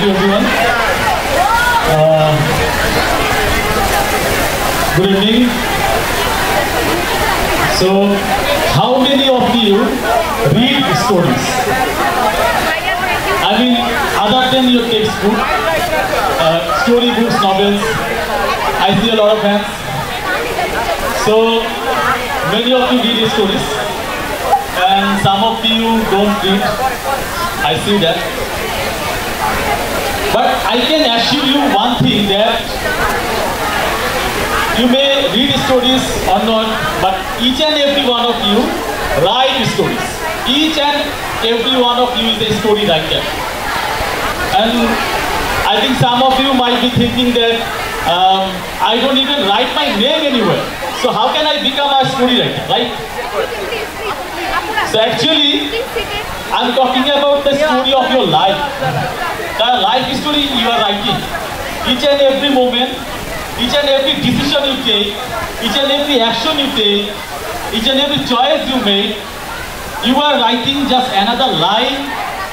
you everyone. Good evening. So, how many of you read stories? I mean, other than your textbook, story books, novels. I see a lot of hands. So, many of you read stories, and some of you don't read. I see that. But I can assure you one thing, that you may read stories or not, but each and every one of you write stories. Each and every one of you is a story writer. And I think some of you might be thinking that I don't even write my name anywhere. So how can I become a story writer, right? So actually, I'm talking about the story of your life. The life story you are writing. Each and every moment, each and every decision you take, each and every action you take, each and every choice you make, you are writing just another line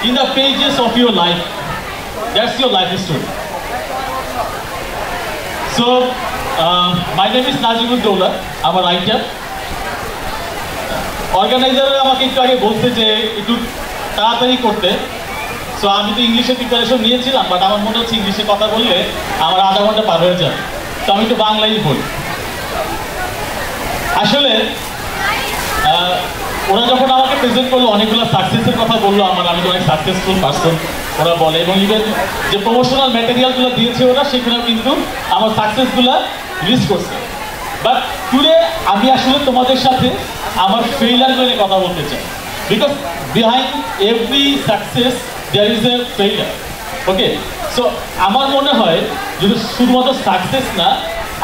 in the pages of your life. That's your life story. So, my name is Nazimuddoula. I'm a writer. অর্গানাইজাররা আমাকে একটু আগে বলতে যে একটু তাড়াতাড়ি করতে। So আমি তো ইংলিশে প্রিপারেশন নিয়েছিলাম, বাট আমার মনে হচ্ছে ইংলিশে কথা বললে আমার আধা ঘন্টা পার হয়ে যাবে। তো আমি একটু বাংলাই বলি। আসলে ওরা যখন আমাকে প্রেজেন্ট করলো, অনেকগুলো সাকসেসের কথা বললো আমার, আমি তো অনেক সাকসেসফুল পারসন ওরা বলে, এবং ইভেন যে প্রমোশনাল ম্যাটেরিয়ালগুলো দিয়েছে ওরা, সেগুলো কিন্তু আমার সাকসেসগুলো লিস্ট করছে। বাট টুডে আমি আসলে তোমাদের সাথে আমার ফেইলারগুলো নিয়ে কথা বলতে চাই, because behind every success there is a failure. Okay, so আমার মনে হয় যদি শুধুমাত্র সাকসেস না,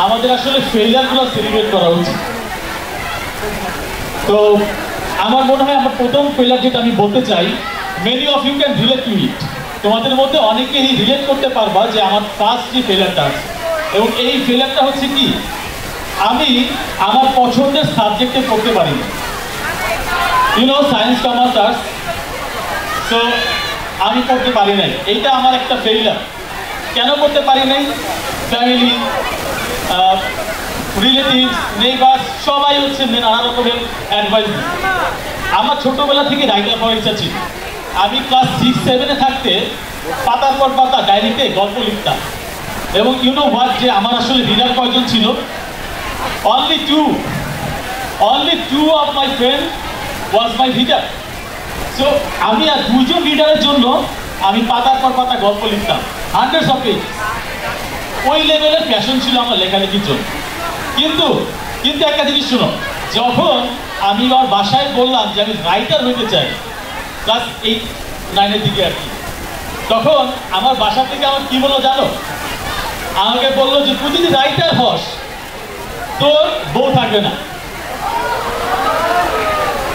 আমাদের আসলে ফেইলারগুলো সেলিব্রেট করা উচিত। তো আমার মনে হয় আমার প্রথম ফেইলার যেটা আমি বলতে চাই, many of you can relate to it. তোমাদের মধ্যে অনেকেই রিলেট করতে পারবা যে আমার ফার্স্ট যে ফেইলারটা আছে, এবং এই ফেইলারটা হচ্ছে কি, আমি আমার পছন্দের সাবজেক্টে পড়তে পারি না। You know, science, commerce, arts. So আমি পড়তে পারি নাই, এইটা আমার একটা ফেইলার। কেন করতে পারি নাই? ফ্যামিলি, রিলেটিভস, নেইবার্স সবাই হচ্ছে নানা রকমের অ্যাডভাইস। আমার ছোটোবেলা থেকে রাইটার হওয়ার ইচ্ছা ছিল। আমি ক্লাস 6-7-এ থাকতে পাতার পর পাতা ডায়েরিতে গল্প লিখতাম, এবং ইউ নো হোয়াট, যে আমার আসলে রিডার কয়জন ছিল? Only two of my friends was my reader. So আমি আর দুজন রিডারের জন্য আমি পাতার পর পাতা গল্প লিখতাম, হান্ড্রেডস অফ পেজ। ওই লেভেলের প্যাশন ছিল আমার লেখালেখির জন্য। কিন্তু একটা জিনিস শুনো, যখন আমি আমার বাসায় বললাম যে আমি রাইটার হইতে চাই, ক্লাস 8-9-এর দিকে আর কি, তখন আমার বাসা থেকে আমার কি বললো জানো? আমাকে বললো যে তুই যদি রাইটার হস, তোর বউ থাকবে না।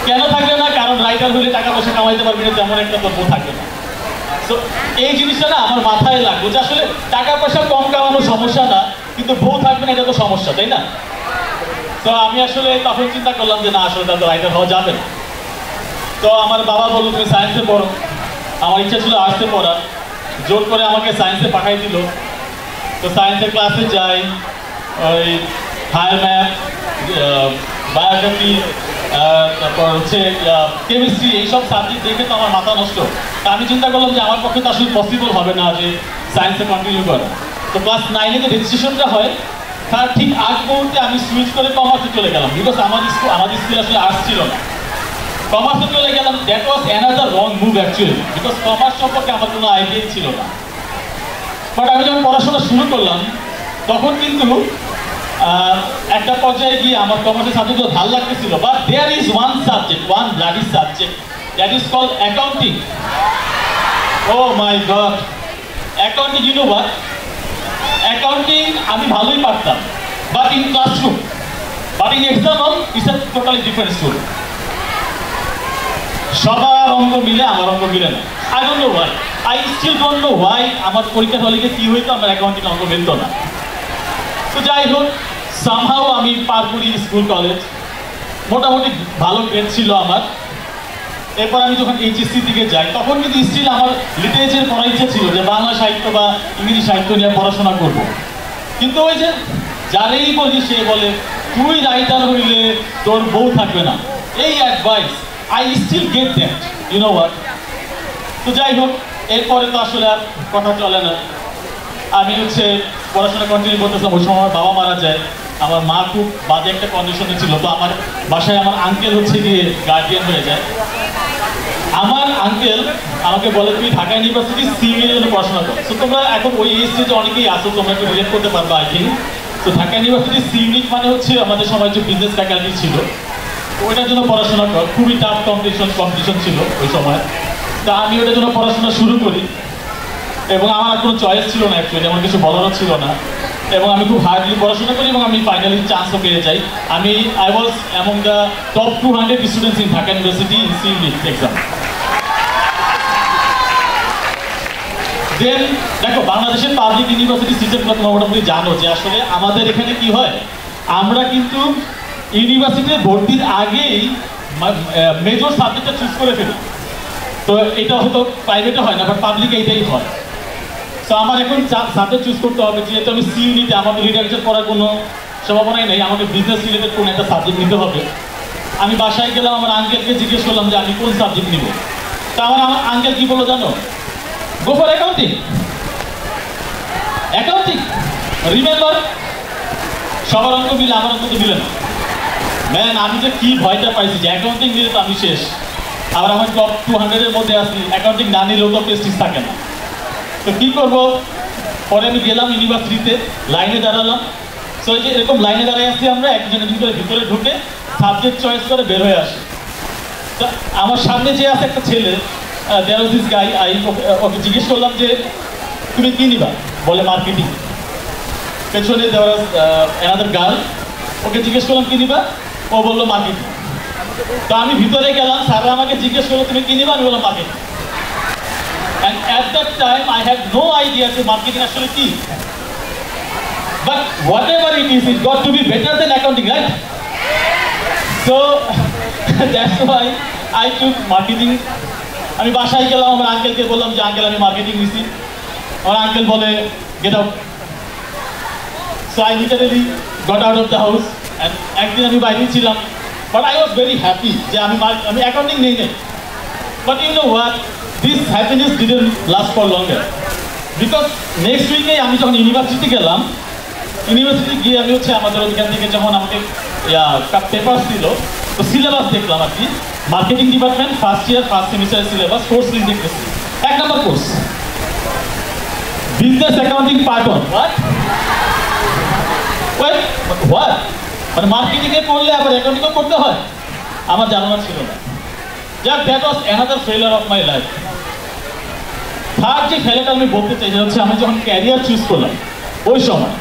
কেন থাকবে না? কারণ রাইটার হলে টাকা পয়সা কামাইতে পারবি না, তেমন একটা তোর বউ থাকবে না। তো এই জিনিসটা না আমার মাথায় লাগলো যে আসলে টাকা পয়সা কম কামানো সমস্যা না, কিন্তু বউ থাকবে না এটা তো সমস্যা, তাই না? তো আমি আসলে তখন চিন্তা করলাম যে না, আসলে তার তো রাইটার হওয়া যাবে না। তো আমার বাবা বললো তুমি সায়েন্সে পড়ো। আমার ইচ্ছা ছিল আর্টসে পড়া, জোর করে আমাকে সায়েন্সে পাঠাই দিল। তো সায়েন্সের ক্লাসে যাই, ওই হায়ার ম্যাথ, বায়োগ্রাফি, তারপর হচ্ছে কেমিস্ট্রি, এইসব সাবজেক্ট দেখে তো আমার মাথা নষ্ট। তা আমি চিন্তা করলাম যে আমার পক্ষে তো আসলে পসিবল হবে না যে সায়েন্সে কন্টিনিউ করা। তো ক্লাস 9-এ যে রেজিস্ট্রেশনটা হয়, তার ঠিক আগ মুহূর্তে আমি সুইচ করে কমার্সে চলে গেলাম, বিকজ আমাদের স্কুলে আসলে আর্টস ছিল না। কমার্সে চলে গেলাম। That was another wrong move actually, because commerce সম্পর্কে আমার কোনো আইডিয়াই ছিল না। বাট আমি যখন পড়াশোনা শুরু করলাম, তখন কিন্তু একটা পর্যায়ে গিয়ে আমার কমার্সের সাবজেক্টগুলো ভালো লাগতেছিল। But there is one bloody subject, that is called accounting. Oh my God, accounting, you know what? Accounting আমি ভালোই পারতাম, but in classroom, but in exam hall it's a totally different story. সবার অঙ্ক মিলে আমার অঙ্ক মিলে না। I don't know why, I still don't know why. আমার পরীক্ষার হলে কি হইতো, আমার অ্যাকাউন্টিং অঙ্ক মিলতো না। তো যাই হোক, সামহাও আমি পার করি স্কুল কলেজ, মোটামুটি ভালো গ্রেড ছিল আমার। এরপর আমি যখন এইচএসসি দিকে যাই তখন কিন্তু স্টিল আমার লিটারেচার পড়ার ইচ্ছা ছিল যে বাংলা সাহিত্য বা ইংরেজি সাহিত্য নিয়ে পড়াশোনা করব। কিন্তু ওই যে যারেই বলি সে বলে তুই রাইটার হইলে তোর বউ থাকবে না, এই advice I still get that, you know what. তো যাই হোক, এরপরে তো আসলে আর কথা চলে না। আমি পড়াশোনা কন্টিনিউ করতেছিলাম। ওই সময় আমার বাবা মারা যায়, আমার মা খুব বাজে একটা কন্ডিশনে ছিল। তো আমার বাসায় আমার আঙ্কেল গিয়ে গার্ডিয়ান হয়ে যায়। আমার আঙ্কেল আমাকে বলে তুই ঢাকা ইউনিভার্সিটি সিভিল জন্য পড়াশোনা কর। তো তোমরা এখন ওই স্টেজে অনেকেই আসো, তোমরা একটু রিলেট করতে পারবা আই থিঙ্ক। তো ঢাকা ইউনিভার্সিটি সিভিল মানে আমাদের সময় যে বিজনেস ফ্যাকাল্টি ছিল, ওইটার জন্য পড়াশোনা কর। খুবই টাফ কম্পিটিশন ছিল ওই সময়। তা আমি ওটার জন্য পড়াশোনা শুরু করি এবং আমার কোনো চয়েস ছিল না, অ্যাকচুয়ালি আমার কিছু বলারও ছিল না। এবং আমি খুব হার্ডলি পড়াশোনা করি এবং আমি ফাইনালি চান্সও পেয়ে যাই। I was among the top 200 students in Dhaka university in civil exam. Then দেখো, বাংলাদেশের পাবলিক ইউনিভার্সিটি সিস্টেমগুলো তোমরা মোটামুটি জানো যে আসলে আমাদের এখানে কি হয়, আমরা কিন্তু ইউনিভার্সিটিতে ভর্তির আগেই মেজর সাবজেক্টটা চুজ করে ফেলি। তো এটা হয়তো প্রাইভেটে হয় না, বাট পাবলিকে এটাই হয়। তো আমার এখন সাবজেক্ট চুজ করতে হবে, যেহেতু আমি সি ইউনিটে, আমাদের লিটারেচার পড়ার কোনো সম্ভাবনাই নেই, আমাকে বিজনেস রিলেটেড কোনো একটা সাবজেক্ট নিতে হবে। আমি বাসায় গেলাম, আমার আঙ্কেলকে জিজ্ঞেস করলাম যে আমি কোন সাবজেক্ট নিব। তো আমার আঙ্কেল কি বললো জানো? Go for accounting. Accounting remember, সবার অঙ্ক মিলে আমার অঙ্ক তো মিলে না। ম্যান, আমি যে কি ভয়টা পাইছি যে অ্যাকাউন্টিং নিলে তো আমি শেষ। আবার আমার টপ 200-এর মধ্যে আসি, অ্যাকাউন্টিং না নিলেও তো প্রেস্টিজ থাকে না। তো কী করবো? পরে আমি গেলাম ইউনিভার্সিটিতে, লাইনে দাঁড়ালাম। সো এই যে এরকম লাইনে দাঁড়াই আসছি আমরা, একজনের ভিতরে ঢুকে সাবজেক্ট চয়েস করে বের হয়ে আসি। তো আমার সামনে যে আছে একটা ছেলে, দেয়ার ওয়াজ দিস গাই, ওকে জিজ্ঞেস করলাম যে তুমি কী নিবা? বলে মার্কেটিং। পেছনে দেওয়ার অ্যানাদার গার্ল, ওকে জিজ্ঞেস করলাম কী নিবা? ও বললো মার্কেটিং। তো আমি ভিতরে গেলাম, স্যার আমাকে জিজ্ঞেস করলো তুমি কী নিবা? আমি বললাম marketing. And at that time, I had no idea that marketing actually key. But whatever it is, it got to be better than accounting, right? So that's why I took marketing. আমি বাসায় গেলাম, আমার আঙ্কেলকে বললাম যে uncle আমি marketing নিছি। আমার আঙ্কেল বলে get out. So I literally got out of the house and একদিন আমি বাইরে ছিলাম, but I was very happy যে আমি অ্যাকাউন্টিং নেই নাই। But you know what? This happiness didn't last for longer, because next week আমি যখন ইউনিভার্সিটি গেলাম, ইউনিভার্সিটি গিয়ে আমি আমাদের ওইখান থেকে যখন আমাকে পেপার ছিল, তো সিলেবাস দেখলাম আর কি। Marketing department first year first সেমিস্টারের সিলেবাস, কোর্স লিস্ট দেখতেছি। 1 নম্বর course business accounting part 1। What মানে মার্কেটিংয়ে পড়লে আবার অ্যাকাউন্টিংও করতে হয়? আমার জানা ছিল না। যাক, that was another failure of my life. Third যে ফেলিয়ারটা আমি বলতে চাই, আমি যখন ক্যারিয়ার চুজ করলাম ওই সময়